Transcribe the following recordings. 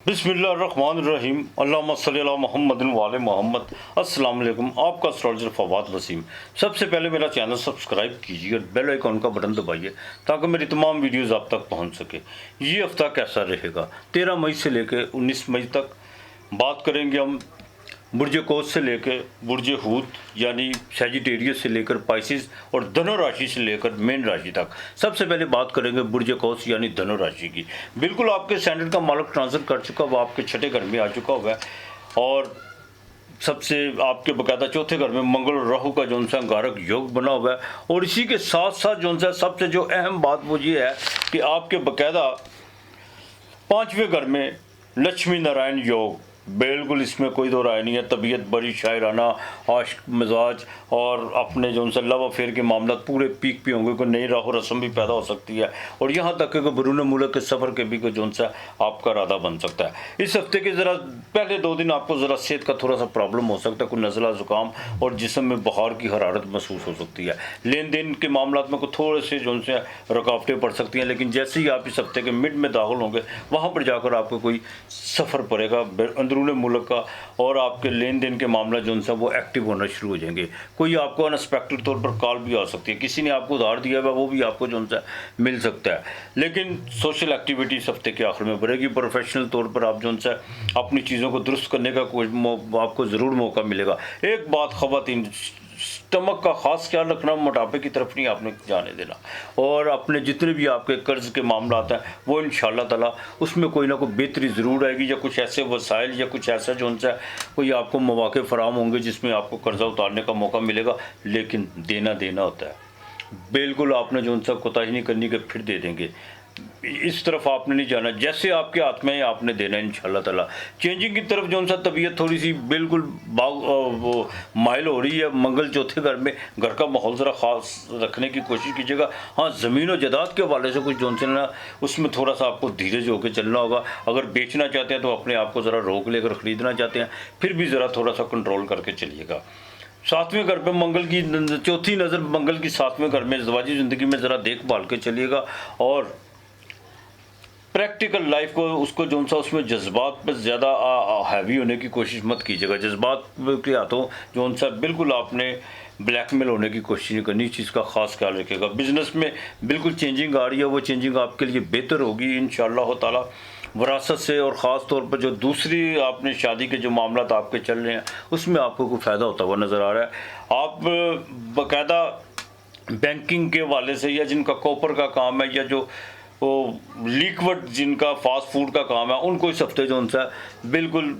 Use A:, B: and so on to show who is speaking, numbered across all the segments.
A: बिस्मिल्लाहिर्रहमानिर्रहीम अल्लाहुम्मा सल्ली अला मुहम्मदिन व आले मोहम्मद। अस्सलाम वालेकुम। आपका एस्ट्रोलॉजर फवाद वसीम। सबसे पहले मेरा चैनल सब्सक्राइब कीजिए और बेल आइकॉन का बटन दबाइए ताकि मेरी तमाम वीडियोस आप तक पहुंच सके। ये हफ्ता कैसा रहेगा 13 मई से लेकर 19 मई तक बात करेंगे हम बुर्ज कौस से लेकर बुर्ज हूत यानी सैजिटेरियस से लेकर पाइसिस और धनु राशि से लेकर मेन राशि तक। सबसे पहले बात करेंगे बुर्ज कौस यानी धनु राशि की। बिल्कुल आपके स्टैंडर्ड का मालक ट्रांसफर कर चुका हुआ, आपके छठे घर में आ चुका हुआ है और सबसे आपके बकायदा चौथे घर में मंगल और राहु का जो सा अंगारक योग बना हुआ है। और इसी के साथ साथ जो सा सबसे जो अहम बात वो ये है कि आपके बकायदा पाँचवें घर में लक्ष्मी नारायण योग, बिल्कुल इसमें कोई दो राय नहीं है। तबीयत बड़ी शायराना, आशिक मिजाज और अपने जो उनसे लव अफेयर के मामला पूरे पीक पे होंगे। कोई नई राह रस्म भी पैदा हो सकती है और यहाँ तक कि बरून मुल्क के सफ़र के भी कोई जो सा आपका इरादा बन सकता है। इस हफ्ते के ज़रा पहले 2 दिन आपको ज़रा सेहत का थोड़ा सा प्रॉब्लम हो सकता है, कोई नज़ला ज़ुकाम और जिस्म में बुखार की हरारत महसूस हो सकती है। लेन देन के मामला में कोई थोड़े से जो से रुकावटें पड़ सकती हैं, लेकिन जैसे ही आप इस हफ्ते के मिड में दाखिल होंगे वहाँ पर जाकर आपको कोई सफ़र पड़ेगा अंदरून मुल्क का और आपके लेन देन के मामला जो सा वो एक्टिव होना शुरू हो जाएंगे। कोई आपको अनएक्सपेक्टेड तौर पर कॉल भी आ सकती है, किसी ने आपको उधार दिया हुआ वो भी आपको जो सा मिल सकता है। लेकिन सोशल एक्टिविटी इस हफ्ते के आखिर में बढ़ेगी। प्रोफेशनल तौर पर आप जो सा अपनी चीज़ों को दुरुस्त करने का कोई आपको ज़रूर मौका मिलेगा। एक बात ख़वातीन, स्टमक का खास ख्याल रखना, मोटापे की तरफ नहीं आपने जाने देना और अपने जितने भी आपके कर्ज के मामला आता है वो इंशाल्लाह ताला उसमें कोई ना कोई बेहतरी ज़रूर आएगी या कुछ ऐसे वसाइल या कुछ ऐसा जो उनसे कोई आपको मौके फराम होंगे जिसमें आपको कर्जा उतारने का मौका मिलेगा। लेकिन देना देना होता है, बिल्कुल आपने जो उनसे कोताही नहीं करनी कि फिर दे देंगे, इस तरफ आपने नहीं जाना। जैसे आपके हाथ में आपने देना है इंशाल्लाह ताला। चेंजिंग की तरफ जो सा तबीयत थोड़ी सी बिल्कुल वो माइल हो रही है। मंगल चौथे घर में, घर का माहौल ज़रा ख़ास रखने की कोशिश कीजिएगा। हाँ, ज़मीन और जायदाद के हवाले से कुछ जो से ना उसमें थोड़ा सा आपको धीरज होकर चलना होगा। अगर बेचना चाहते हैं तो अपने आप को ज़रा रोक लेकर ख़रीदना चाहते हैं फिर भी ज़रा थोड़ा सा कंट्रोल करके चलिएगा। 7वें घर पे मंगल की चौथी नज़र मंगल की 7वें घर में ज़िंदगी ज़िंदगी में ज़रा देखभाल के चलिएगा और प्रैक्टिकल लाइफ को उसको जो सा उसमें जज्बात पर ज़्यादा हैवी होने की कोशिश मत कीजिएगा। जज्बात के हाथों जो सा बिल्कुल आपने ब्लैकमेल होने की कोशिश नहीं करनी, इस चीज़ का ख़ास ख्याल रखिएगा। बिज़नेस में बिल्कुल चेंजिंग आ रही है, वो चेंजिंग आपके लिए बेहतर होगी इंशाअल्लाह ताला। विरासत से और ख़ास तौर पर जो दूसरी आपने शादी के जो मामला आपके चल रहे हैं उसमें आपको कोई फ़ायदा होता हुआ नज़र आ रहा है। आप बाकायदा बैंकिंग के हवाले से या जिनका कॉपर का काम है या जो वो लिक्विड जिनका फास्ट फूड का काम है उनको इस हफ्ते जो उनसे बिल्कुल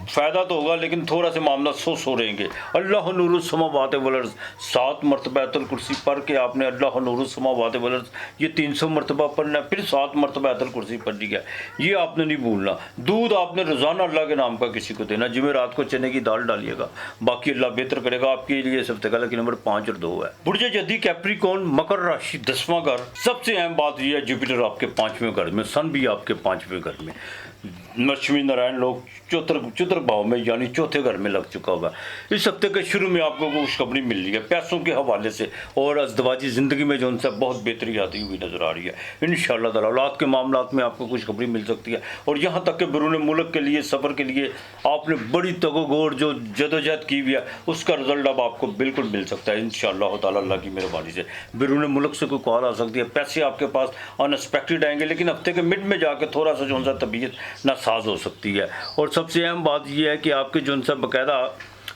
A: फ़ायदा तो होगा, लेकिन थोड़ा से मामला सो रहेंगे। अल्लाह नूरुस समावात वल अर्ज़ 7 मरतबा आयतुल कुर्सी पढ़ के आपने अल्लाह नूरुस समावात वल अर्ज़ ये 300 मरतबा पढ़ना है, फिर 7 मरतबा आयतुल कुर्सी पढ़ लिया, ये आपने नहीं भूलना। दूध आपने रोज़ाना अल्लाह के नाम का किसी को देना। जुमेरात को चने की दाल डालिएगा, बाकी अल्लाह बेहतर करेगा आपके लिए। इस हफ्ते का लकी नंबर 5 और 2 है। बुर्ज जद्दी कैप्रिकॉर्न मकर राशि 10वां घर। सबसे अहम बात यह है जुपिटर आपके 5वें घर में, सन भी आपके 5वें घर में, लक्ष्मी नारायण लोग चतुर्थ भाव में यानी चौथे घर में लग चुका होगा। इस हफ्ते के शुरू में आपको खुशखबरी मिल रही है पैसों के हवाले से और अज़दवाजी ज़िंदगी में जो उनसे बहुत बेहतरी आती हुई नज़र आ रही है इंशाअल्लाह ताला। औलाद के मामला में आपको खुशखबरी मिल सकती है और यहाँ तक कि बैरून मुल्क के लिए सफ़र के लिए आपने बड़ी तगोगोर जो जदोजहद की हुई है उसका रिजल्ट अब आपको बिल्कुल मिल सकता है इंशाअल्लाह ताला। अल्लाह की मेहरबानी से बैरून मुल्क से कोई कॉल आ सकती है, पैसे आपके पास अनएक्सपेक्टेड आएंगे, लेकिन हफ्ते के मिड में जाकर थोड़ा सा जो सा तबीयत नासाज हो सकती है। और सबसे अहम बात यह है कि आपके जो सा बाकायदा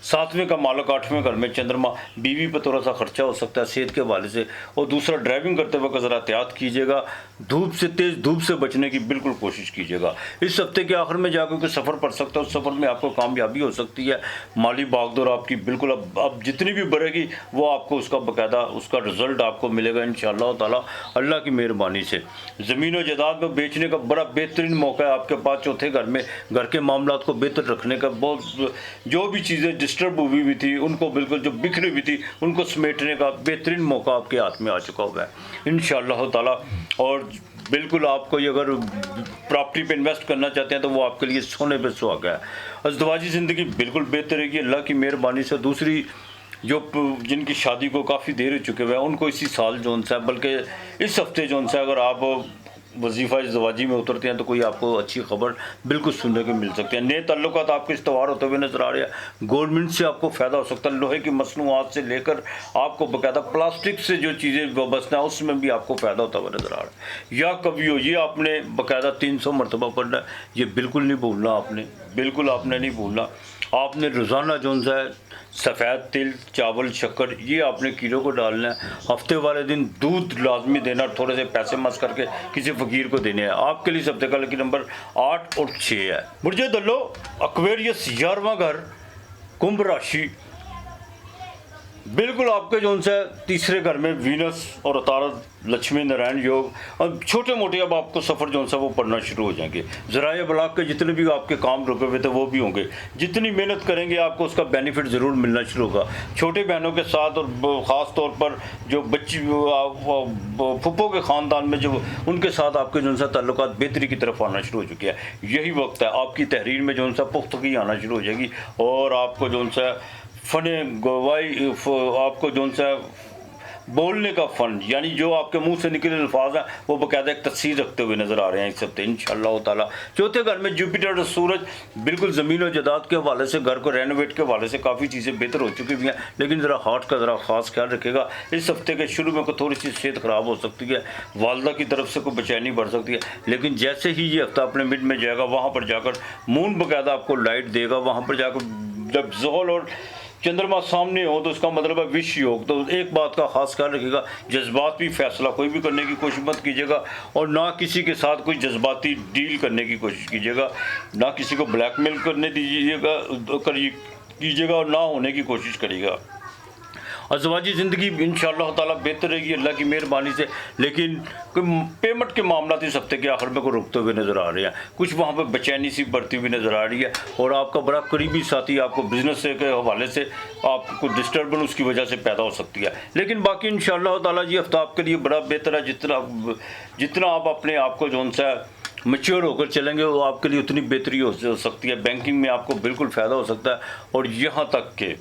A: 7वें का मालक 8वें घर में चंद्रमा, बीवी पर थोड़ा सा खर्चा हो सकता है सेहत के हवाले से। और दूसरा, ड्राइविंग करते वक्त ज़रा एहतियात कीजिएगा, धूप से तेज़ धूप से बचने की बिल्कुल कोशिश कीजिएगा। इस हफ्ते के आखिर में जाकर कोई सफ़र पड़ सकता है, उस सफ़र में आपको कामयाबी हो सकती है। माली भागदौड़ आपकी बिल्कुल अब जितनी भी बढ़ेगी वो आपको उसका बाकायदा उसका रिज़ल्ट आपको मिलेगा इंशाअल्लाह ताला अल्लाह की मेहरबानी से। ज़मीन और जायदाद में बेचने का बड़ा बेहतरीन मौका है आपके पास चौथे घर में। घर के मामला को बेहतर रखने का बहुत, जो भी चीज़ें डिस्टर्ब हुई भी थी उनको बिल्कुल जो बिखरी हुई थी उनको समेटने का बेहतरीन मौका आपके हाथ में आ चुका हुआ है इंशाअल्लाह ताला। और बिल्कुल आपको अगर प्रॉपर्टी पे इन्वेस्ट करना चाहते हैं तो वो आपके लिए सोने पे सुहागा है। अज़दवाजी ज़िंदगी बिल्कुल बेहतर रहेगी अल्लाह की मेहरबानी से। दूसरी, जो जिनकी शादी को काफ़ी देर हो चुके हुए हैं उनको इसी साल जो सा बल्कि इस हफ्ते जो सा अगर आप वजीफ़ा इज़्दवाजी में उतरते हैं तो कोई आपको अच्छी खबर बिल्कुल सुनने को मिल सकती है। नए ताल्लुकात आपके इस्तवार होते हुए नजर आ रहे हैं। गवर्नमेंट से आपको फ़ायदा हो सकता है। लोहे की मसनूआत से लेकर आपको बाकायदा प्लास्टिक से जो चीज़ें वाबस्ता है उसमें भी आपको फ़ायदा होता हुआ नजर आ रहा है। या कभी हो ये आपने बाकायदा 300 मरतबा पढ़ना है, ये बिल्कुल नहीं भूलना आपने, बिल्कुल आपने नहीं भूलना। आपने रोज़ाना जो है सफ़ेद तिल, चावल, शक्कर ये आपने किलो को डालना है। हफ्ते वाले दिन दूध लाजमी देना, थोड़े से पैसे मस करके किसी फ़कीर को देने हैं। आपके लिए सबसे पहले की नंबर 8 और 6 है। बुर्जे दल्लो एक्वेरियस 11वां घर, कुंभ राशि। बिल्कुल आपके जो से तीसरे घर में वीनस और अतारत लक्ष्मी नारायण योग, और छोटे मोटे अब आपको सफ़र जो सा वो पढ़ना शुरू हो जाएंगे। ज़राए बलाग के जितने भी आपके काम रुके हुए थे वो भी होंगे। जितनी मेहनत करेंगे आपको उसका बेनिफिट ज़रूर मिलना शुरू होगा। छोटे बहनों के साथ और ख़ास तौर पर जो बच्ची फुप्पो के ख़ानदान में जो उनके साथ आपके जो सा ताल्लुकात बेहतरी की तरफ आना शुरू हो चुके हैं। यही वक्त है आपकी तहरीर में जो सा पुख्तगी आना शुरू हो जाएगी और आपको जो सा फ़न गवाही, आपको जो सा बोलने का फ़न, यानी जो आपके मुंह से निकले अल्फाज हैं वो बाकायदा एक तस्वीर रखते हुए नज़र आ रहे हैं इस हफ्ते इंशाअल्लाह ताला। चौथे घर में जुपिटर और सूरज, बिल्कुल ज़मीन और जदाद के हवाले से, घर को रेनोवेट के हवाले से काफ़ी चीज़ें बेहतर हो चुकी हुई हैं, लेकिन ज़रा हार्ट का ज़रा ख़ास ख्याल रखेगा। इस हफ्ते के शुरू में कोई थोड़ी सी सेहत ख़राब हो सकती है, वालदा की तरफ से कोई बेचैनी बढ़ सकती है, लेकिन जैसे ही ये हफ्ता अपने मिड में जाएगा वहाँ पर जाकर मून बाकायदा आपको लाइट देगा। वहाँ पर जाकर जब ज़ोहल और चंद्रमा सामने हो तो उसका मतलब है विश योग। तो एक बात का खास ख्याल रखिएगा, जज्बात भी फैसला कोई भी करने की कोशिश मत कीजिएगा और ना किसी के साथ कोई जज्बाती डील करने की कोशिश कीजिएगा, ना किसी को ब्लैकमेल करने दीजिएगा कीजिएगा और ना होने की कोशिश करिएगा। अज़वाजी ज़िंदगी इंशाअल्लाह ताला बेहतर रहेगी अल्लाह की मेहरबानी से, लेकिन पेमेंट के मामला इस हफ्ते के आखिर में को रुकते हुए नज़र आ रहे हैं। कुछ वहाँ पर बेचैनी सी बढ़ती हुई नज़र आ रही है और आपका बड़ा करीबी साथी आपको बिज़नेस के हवाले से आपको डिस्टर्बेंस उसकी वजह से पैदा हो सकती है। लेकिन बाकी इंशाअल्लाह ताला ये हफ्ता आपके लिए बड़ा बेहतर है। जितना आप अपने आप को जो सा मैच्योर होकर चलेंगे वो आपके लिए उतनी बेहतरी हो सकती है। बैंकिंग में आपको बिल्कुल फ़ायदा हो सकता है और यहाँ तक के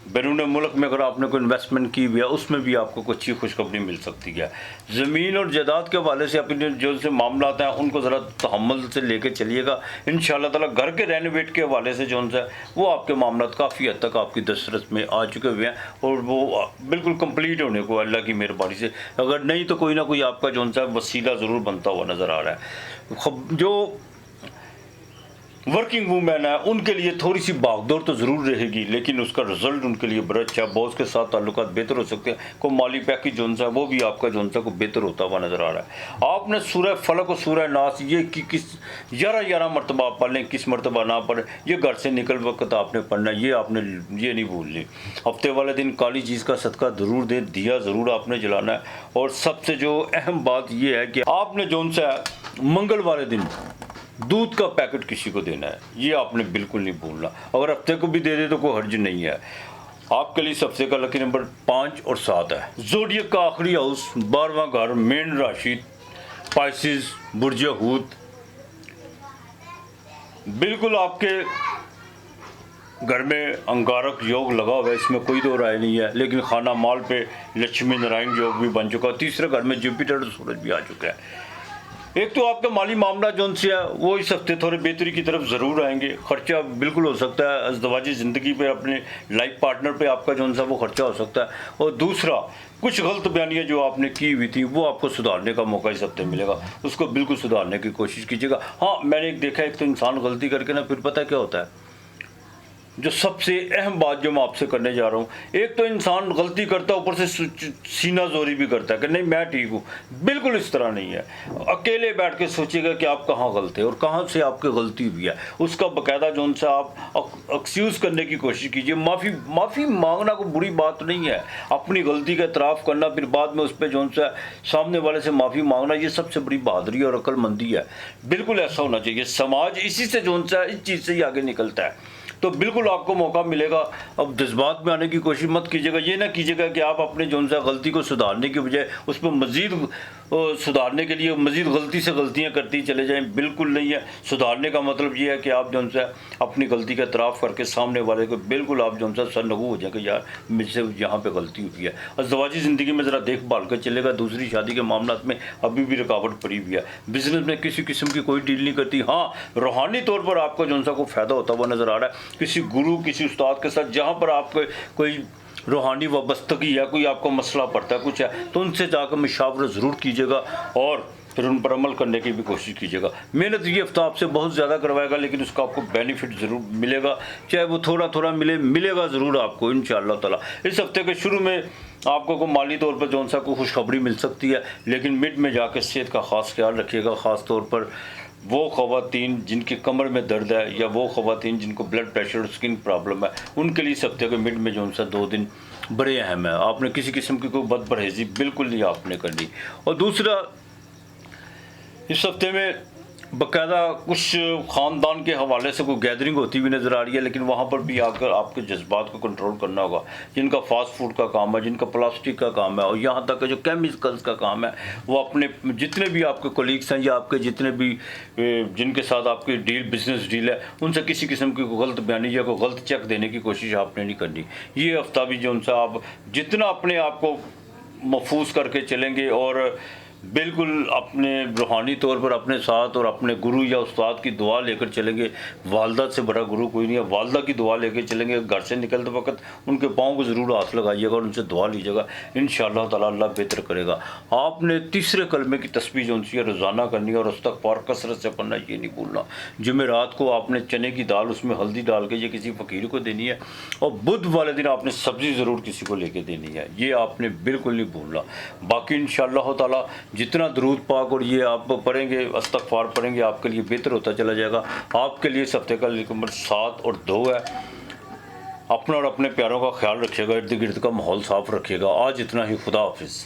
A: बैरून मुल्क में अगर आपने कोई इन्वेस्टमेंट की हुई है उसमें भी आपको कुछ अच्छी खुशखबरी मिल सकती है। ज़मीन और जायदाद के हवाले से अपने जो से मामला हैं उनको ज़रा तहम्मुल से लेके चलिएगा इंशाअल्लाह ताला। घर के रेनोवेट के हवाले से जो है वो आपके मामला काफ़ी हद तक आपकी दस्तरस में आ चुके हुए हैं और वो बिल्कुल कंप्लीट होने को अल्लाह की मेहरबानी से, अगर नहीं तो कोई ना कोई आपका जो है वसीला ज़रूर बनता हुआ नज़र आ रहा है। जो वर्किंग वूमेन है उनके लिए थोड़ी सी भागदौड़ तो ज़रूर रहेगी, लेकिन उसका रिजल्ट उनके लिए बड़ा अच्छा। बॉस के साथ ताल्लुकात बेहतर हो सकते हैं। को माली पैकेज जो है वो भी आपका जो है को बेहतर होता हुआ नज़र आ रहा है। आपने सूरह फलक और सूरह नास ये किस 11 मरतबा आप पढ़ लें, किस मरतबा ना पढ़ें, ये घर से निकल वक्त आपने पढ़ना, ये आपने ये नहीं भूलनी। हफ्ते वाले दिन काली चीज़ का सदका ज़रूर दें, दिया ज़रूर आपने जलाना है। और सबसे जो अहम बात यह है कि आपने जो सा मंगल वाले दिन दूध का पैकेट किसी को देना है, ये आपने बिल्कुल नहीं भूलना। अगर हफ्ते को भी दे दे तो कोई हर्ज नहीं है। आपके लिए सबसे का लकी नंबर 5 और 7 है। ज़ोडिएक का आखिरी हाउस 12वां घर, मेन राशि स्पाइसिस, बुर्ज हूत। बिल्कुल आपके घर में अंगारक योग लगा हुआ है, इसमें कोई दो राय नहीं है, लेकिन खाना माल पे लक्ष्मी नारायण योग भी बन चुका है। तीसरे घर में जुपिटर और सूरज भी आ चुका है। एक तो आपका माली मामला जो से है वो इस हफ्ते थोड़े बेहतरी की तरफ ज़रूर आएंगे। खर्चा बिल्कुल हो सकता है अज़दवाजी ज़िंदगी पे, अपने लाइफ पार्टनर पे आपका जो है वो खर्चा हो सकता है। और दूसरा, कुछ गलत बयानियाँ जो आपने की हुई थी वो आपको सुधारने का मौका इस हफ्ते मिलेगा, उसको बिल्कुल सुधारने की कोशिश कीजिएगा। हाँ, मैंने एक देखा, एक तो इंसान गलती करके ना फिर पता क्या होता है, जो सबसे अहम बात जो मैं आपसे करने जा रहा हूँ, एक तो इंसान गलती करता है ऊपर से सीना जोरी भी करता है कि नहीं मैं ठीक हूँ। बिल्कुल इस तरह नहीं है। अकेले बैठ के सोचिएगा कि आप कहाँ गलत है और कहाँ से आपकी गलती हुई है, उसका बाकायदा जो उनसे आप एक्सक्यूज़ करने की कोशिश कीजिए। माफ़ी मांगना कोई बुरी बात नहीं है, अपनी गलती का इतराफ़ करना, फिर बाद में उस पर जो उनसे सामने वाले से माफ़ी मांगना, ये सबसे बड़ी बहादुरी और अक्लमंदी है। बिल्कुल ऐसा होना चाहिए। समाज इसी से जो उनसे इस चीज़ से ही आगे निकलता है। तो बिल्कुल बिल्कुल आपको मौका मिलेगा। अब जज्बात में आने की कोशिश मत कीजिएगा, ये ना कीजिएगा कि आप अपने जो सा गलती को सुधारने की बजाय उस पर मज़ीद सुधारने के लिए मज़ीद गलती से गलतियाँ करती चले जाएँ। बिल्कुल नहीं है। सुधारने का मतलब ये है कि आप जो सा अपनी गलती का एतराफ़ करके सामने वाले को बिल्कुल आप जो सा सरनगू हो जाएगा, यार मुझसे यहाँ पे गलती हुई है। अज़दवाजी ज़िंदगी में ज़रा देखभाल कर चलेगा। दूसरी शादी के मामला में अभी भी रुकावट पड़ी हुई है। बिज़नेस में किसी किस्म की कोई डील नहीं करती। हाँ, रूहानी तौर पर आपका जो सा को फ़ायदा होता हुआ नज़र आ रहा है किसी गुरु किसी उस्ताद के साथ, जहाँ पर आपको कोई रूहानी वाबस्तगी या कोई आपको मसला पड़ता है कुछ है, तो उनसे जाकर मुशावरा ज़रूर कीजिएगा और फिर उन पर अमल करने की भी कोशिश कीजिएगा। मेहनत ये हफ्ता आपसे बहुत ज़्यादा करवाएगा, लेकिन उसका आपको बेनिफिट ज़रूर मिलेगा, चाहे वो थोड़ा थोड़ा मिलेगा ज़रूर आपको इंशाअल्लाह ताला। इस हफ्ते के शुरू में आपको को माली तौर पर जो सा को खुशखबरी मिल सकती है, लेकिन मिड में जाकर सेहत का ख़ास ख्याल रखिएगा। ख़ास तौर पर वो ख़वातीन जिनकी कमर में दर्द है या वो ख़वातीन जिनको ब्लड प्रेशर और स्किन प्रॉब्लम है, उनके लिए इस हफ्ते के मिड में जो सा 2 दिन बड़े अहम है। आपने किसी किस्म की कोई बदपरहेज़ी बिल्कुल नहीं आपने करनी। और दूसरा, इस हफ्ते में बाकायदा कुछ ख़ानदान के हवाले से कोई गैदरिंग होती हुई नज़र आ रही है, लेकिन वहाँ पर भी आकर आपके जज्बात को कंट्रोल करना होगा। जिनका फास्ट फूड का काम है, जिनका प्लास्टिक का काम है और यहाँ तक जो केमिकल्स का काम है, वो अपने जितने भी आपके कोलीग्स हैं या आपके जितने भी जिनके साथ आपकी बिज़नेस डील है, उनसे किसी किस्म की कोई गलत बयानी या कोई गलत चेक देने की कोशिश आपने नहीं करनी। ये हफ्ता भी जो उनसे आप जितना अपने आप को महफूज करके चलेंगे और बिल्कुल अपने रूहानी तौर पर अपने साथ और अपने गुरु या उस्ताद की दुआ लेकर चलेंगे। वालदा से बड़ा गुरु कोई नहीं है। वालदा की दुआ लेकर चलेंगे। घर से निकलते वक्त उनके पाँव को ज़रूर हाथ लगाइएगा और उनसे दुआ लीजिएगा। इंशाअल्लाह ताला अल्लाह बेहतर करेगा। आपने तीसरे कलमे की तस्बीह जो उनसे रोज़ाना करनी है और इस्तग़फ़ार कसरत से पढ़ना, ये नहीं भूलना। जुमेरात को आपने चने की दाल उसमें हल्दी डाल के ये किसी फ़कीर को देनी है और बुध वाले दिन आपने सब्ज़ी ज़रूर किसी को लेके देनी है। ये आपने बिल्कुल नहीं भूलना। बाकी इंशाअल्लाह ताला जितना दरूद पाक और ये आप पढ़ेंगे, इस्तग़फ़ार पढ़ेंगे, आपके लिए बेहतर होता चला जाएगा। आपके लिए इस हफ्ते का नंबर 7 और 2 है। अपना और अपने प्यारों का ख्याल रखिएगा। इर्द गिर्द का माहौल साफ़ रखिएगा। आज इतना ही। खुदा हाफिज़।